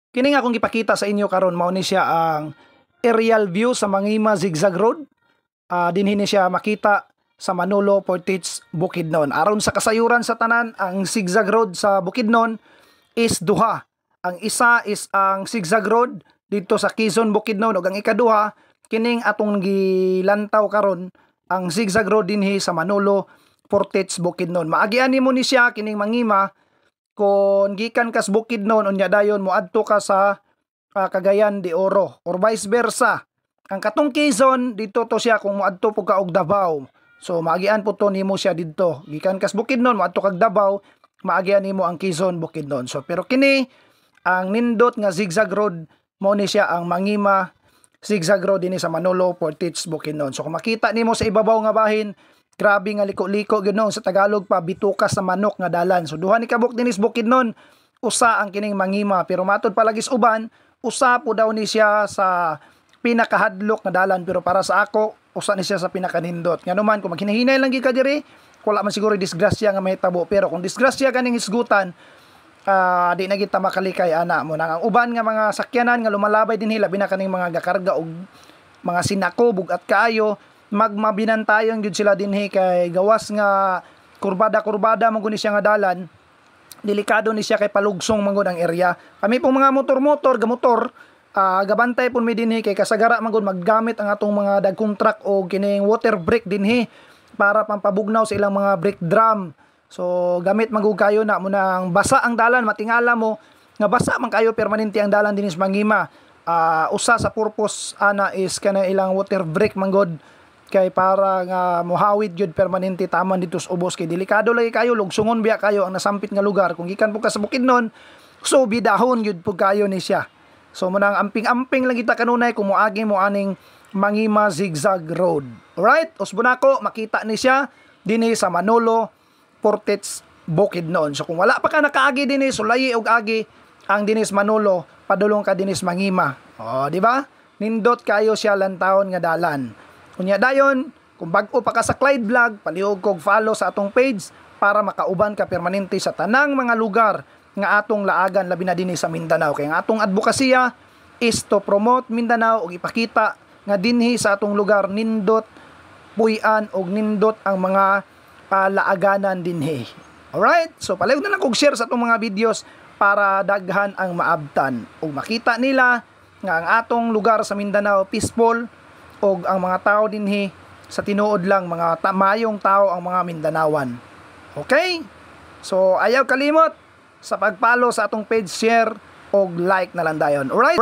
Kini nga akong gipakita sa inyo karon mao ni siya ang aerial view sa Mangima Zigzag Road. Dinhi ni siya makita sa Manolo, Portage, Bukidnon. Aron sa kasayuran sa tanan, ang Zigzag Road sa Bukidnon is duha. Ang isa is ang Zigzag Road dito sa Quezon, Bukidnon, ug ang ikaduha kining atong gilantaw karon ang Zigzag Road dinhi sa Manolo, Portage, Bukidnon. Maagian nimo ni siya kining Mangima kung gikan kas Bukidnon unya dayon moadto ka sa Cagayan de Oro or vice versa. Ang katong Quezon dito to siya kung moadto po ka og Davao. So maagian po to nimo siya didto. Gikan kas Bukidnon moadto kag Davao, maagian nimo ang Quezon, Bukidnon. So pero kini ang nindot nga Zigzag Road mo ni siya ang Mangima Zigzag Road dinhi sa Manolo, Portage, Bukidnon. So kung makita nimo sa ibabaw nga bahin, grabe nga liko-liko gyud sa Tagalog pa bitukas sa manok nga dalan. So duha ni kabuk dinis Bukidnon, usa ang kining Mangima, pero matud palagis uban, usa po daw ni siya sa pinakahadlok nga dalan, pero para sa ako usa ni siya sa pinakanindot. Nganuman kung maghinahinay lang gyud ka diri, wala man siguro disgrasya nga mahitabo, pero kung disgrasya kaning isgutan, di na kita makalikay ana mo nang ang uban nga mga sakyanan nga lumalabay dinhi labi na kaning mga gakarga og mga sinako bugat kaayo, magmabinantayon gyud sila dinhi kay gawas nga kurbada-kurbada man gud siya nga dalan, delikado ni siya kay palugsong man gud ang area. Kami pong mga motor-motor gamotor, gabantay pun mi dinhi kay kasagara man gud maggamit ang atong mga dagkong truck o kining water brake dinhi para pampabugnaw sa ilang mga brake drum. So gamit man gud kayo na mo nang basa ang dalan, matingala mo nga basa man kayo permanente ang dalan dinis Mangima. Usa sa purpose ana is kana ilang water brake man gud kay para nga mohawid gyud permanente taman dito sa ubos, kay delikado lagi kayo, lugsungon biya kayo ang nasampit nga lugar kung gikan po ka sa Bukidnon, so bidahon gyud po kayo ni siya. So manang amping-amping lang kita kanunay kung moagi mo aning Mangima Zigzag Road. Alright, usbo nako makita ni siya dinhi sa Manolo, Portage, Bukidnon. So kung wala pa ka nakaagi dinhi, sulayi og agi ang dinis Manolo, padulong ka dinis Mangima. Di ba? Nindot kayo siya lantawon nga dalan. Kunya dayon, kung bag-o pa ka sa Clyde Vlog, palihog kog follow sa atong page para makauban ka permanente sa tanang mga lugar nga atong laagan labi na dinhi sa Mindanao. Kay ang atong advokasya is to promote Mindanao ug ipakita nga dinhi sa atong lugar nindot puy-an og nindot ang mga laaganan dinhi. Alright? So palihog na lang kog share sa atong mga videos para daghan ang maabtan ug makita nila nga ang atong lugar sa Mindanao peaceful og ang mga tao dinhi sa tinuod lang mga mayong tao ang mga Mindanawan. Okay? So ayaw kalimot sa pag-follow sa atong page, share og like na lang dayon. Alright?